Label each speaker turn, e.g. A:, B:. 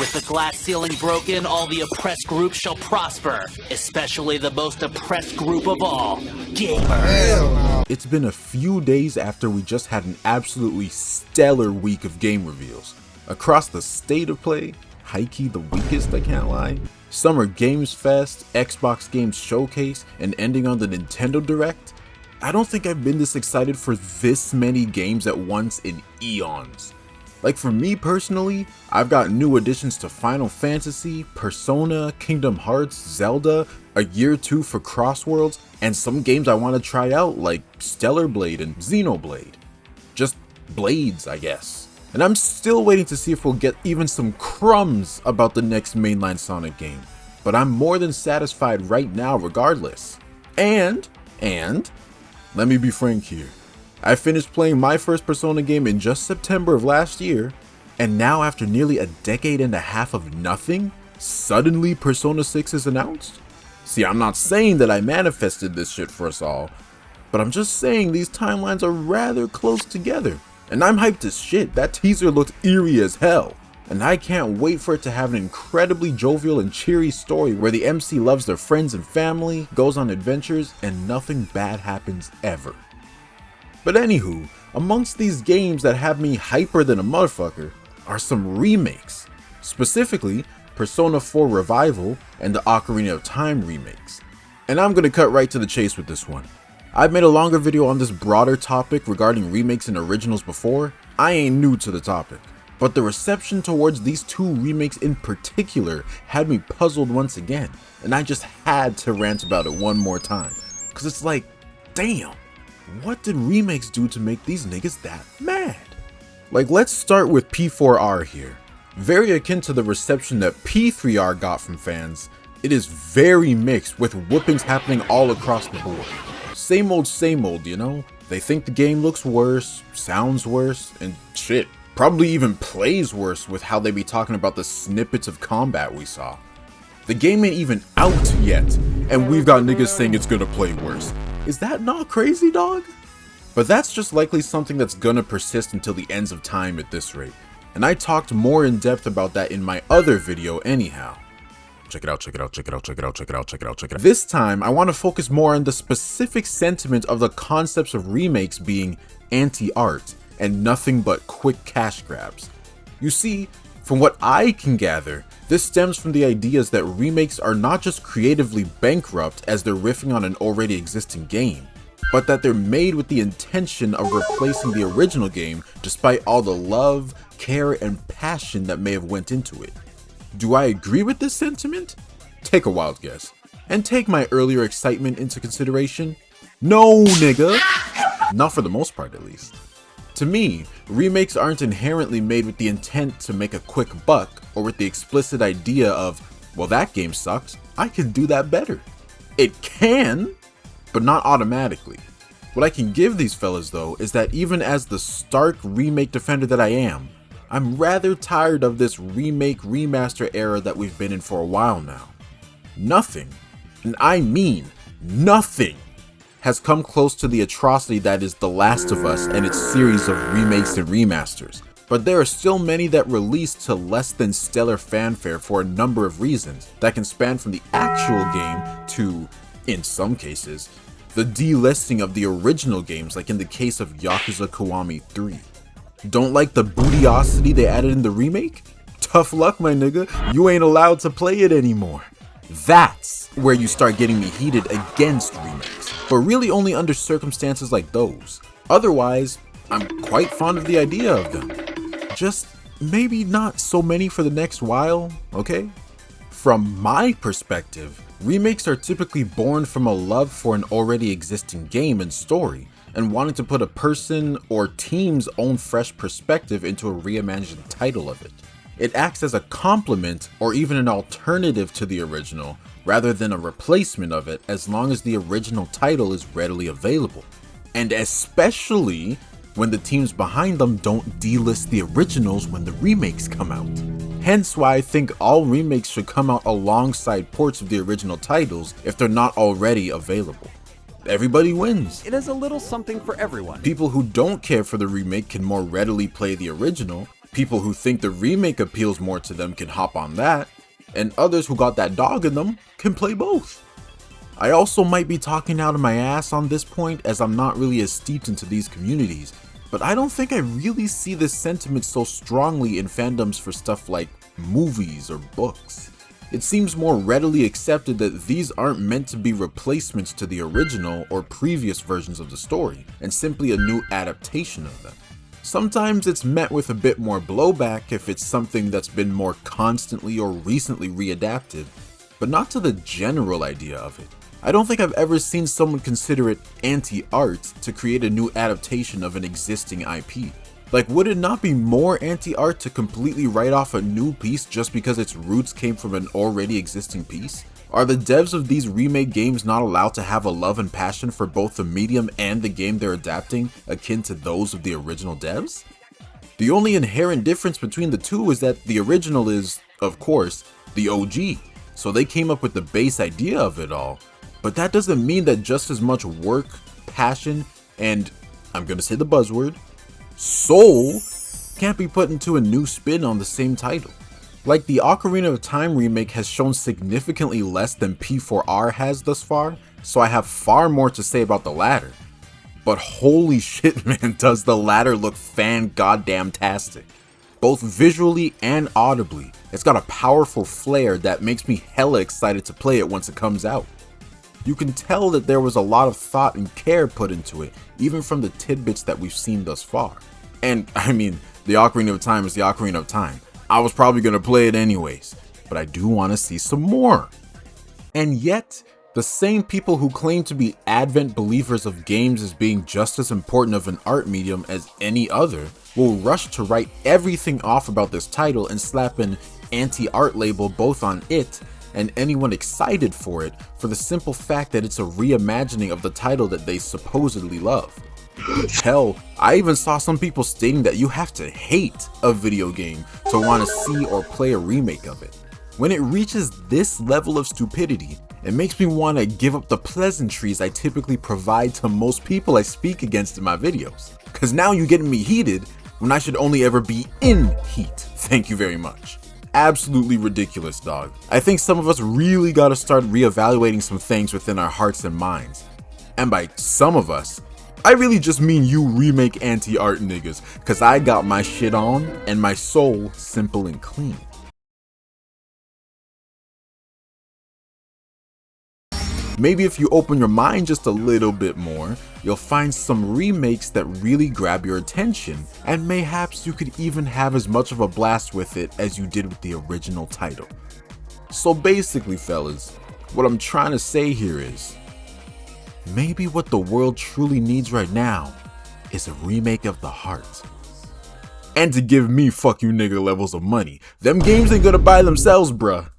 A: With the glass ceiling broken, all the oppressed groups shall prosper, especially the most oppressed group of all, gamers.
B: It's been a few days after we just had an absolutely stellar week of game reveals. Across the state of play, high-key the weakest, I can't lie, Summer Games Fest, Xbox Games Showcase, and ending on the Nintendo Direct, I don't think I've been this excited for this many games at once in eons. Like for me personally, I've got new additions to Final Fantasy, Persona, Kingdom Hearts, Zelda, a year or two for Crossworlds, and some games I want to try out like Stellar Blade and Xenoblade. Just blades, I guess. And I'm still waiting to see if we'll get even some crumbs about the next mainline Sonic game. But I'm more than satisfied right now regardless. And, let me be frank here. I finished playing my first Persona game in just September of last year, and now after nearly a decade and a half of nothing, suddenly Persona 6 is announced? See, I'm not saying that I manifested this shit for us all, but I'm just saying these timelines are rather close together. And I'm hyped as shit. That teaser looked eerie as hell. And I can't wait for it to have an incredibly jovial and cheery story where the MC loves their friends and family, goes on adventures, and nothing bad happens ever. But anywho, amongst these games that have me hyper than a motherfucker are some remakes. Specifically, Persona 4 Revival and the Ocarina of Time remakes. And I'm gonna cut right to the chase with this one. I've made a longer video on this broader topic regarding remakes and originals before. I ain't new to the topic, but the reception towards these two remakes in particular had me puzzled once again, and I just had to rant about it one more time, cause it's like, damn, what did remakes do to make these niggas that mad? Like, let's start with P4R here. Very akin to the reception that P3R got from fans, it is very mixed with whoopings happening all across the board. Same old, you know? They think the game looks worse, sounds worse, and shit, probably even plays worse with how they be talking about the snippets of combat we saw. The game ain't even out yet, and we've got niggas saying it's gonna play worse. Is that not crazy, dog? But that's just likely something that's gonna persist until the ends of time at this rate, and I talked more in depth about that in my other video anyhow. Check it out. This time, I want to focus more on the specific sentiment of the concepts of remakes being anti-art and nothing but quick cash grabs. You see, from what I can gather, this stems from the ideas that remakes are not just creatively bankrupt as they're riffing on an already existing game, but that they're made with the intention of replacing the original game despite all the love, care, and passion that may have went into it. Do I agree with this sentiment? Take a wild guess. And take my earlier excitement into consideration? No, nigga! Not for the most part, at least. To me, remakes aren't inherently made with the intent to make a quick buck or with the explicit idea of, well, that game sucks, I can do that better. It can, but not automatically. What I can give these fellas, though, is that even as the stark remake defender that I am, I'm rather tired of this remake remaster era that we've been in for a while now. Nothing, and I mean nothing, has come close to the atrocity that is The Last of Us and its series of remakes and remasters. But there are still many that released to less than stellar fanfare for a number of reasons that can span from the actual game to, in some cases, the delisting of the original games, like in the case of Yakuza Kiwami 3. Don't like the bootyosity they added in the remake? Tough luck, my nigga, you ain't allowed to play it anymore. That's where you start getting me heated against remakes, but really only under circumstances like those. Otherwise, I'm quite fond of the idea of them. Just maybe not so many for the next while, okay? From my perspective, remakes are typically born from a love for an already existing game and story, and wanting to put a person or team's own fresh perspective into a reimagined title of it. It acts as a complement or even an alternative to the original, rather than a replacement of it, as long as the original title is readily available. And especially when the teams behind them don't delist the originals when the remakes come out. Hence why I think all remakes should come out alongside ports of the original titles if they're not already available. Everybody wins.
C: It is a little something for everyone.
B: People who don't care for the remake can more readily play the original, People who think the remake appeals more to them can hop on that, and others who got that dog in them can play both. I also might be talking out of my ass on this point as I'm not really as steeped into these communities, but I don't think I really see this sentiment so strongly in fandoms for stuff like movies or books. It seems more readily accepted that these aren't meant to be replacements to the original or previous versions of the story, and simply a new adaptation of them. Sometimes it's met with a bit more blowback if it's something that's been more constantly or recently readapted, but not to the general idea of it. I don't think I've ever seen someone consider it anti-art to create a new adaptation of an existing IP. Like, would it not be more anti-art to completely write off a new piece just because its roots came from an already existing piece? Are the devs of these remake games not allowed to have a love and passion for both the medium and the game they're adapting akin to those of the original devs? The only inherent difference between the two is that the original is, of course, the OG, so they came up with the base idea of it all. But that doesn't mean that just as much work, passion, and, I'm gonna say the buzzword, soul can't be put into a new spin on the same title. Like, the Ocarina of Time remake has shown significantly less than P4R has thus far, so I have far more to say about the latter. But holy shit, man, does the latter look fan-goddamn-tastic. Both visually and audibly, it's got a powerful flair that makes me hella excited to play it once it comes out. You can tell that there was a lot of thought and care put into it, even from the tidbits that we've seen thus far. And, I mean, the Ocarina of Time is the Ocarina of Time. I was probably gonna play it anyways, but I do want to see some more. And yet, the same people who claim to be advent believers of games as being just as important of an art medium as any other will rush to write everything off about this title and slap an anti-art label both on it and anyone excited for it for the simple fact that it's a reimagining of the title that they supposedly love. Hell, I even saw some people stating that you have to hate a video game to want to see or play a remake of it. When it reaches this level of stupidity, it makes me want to give up the pleasantries I typically provide to most people I speak against in my videos. Cause now you're getting me heated when I should only ever be in heat. Thank you very much. Absolutely ridiculous, dog. I think some of us really gotta start reevaluating some things within our hearts and minds. And by some of us, I really just mean you remake anti-art niggas, cause I got my shit on and my soul simple and clean. Maybe if you open your mind just a little bit more, you'll find some remakes that really grab your attention, and mayhaps you could even have as much of a blast with it as you did with the original title. So basically, fellas, what I'm trying to say here is, maybe what the world truly needs right now is a remake of the heart. And to give me fuck you nigga levels of money. Them games ain't gonna buy themselves, bruh.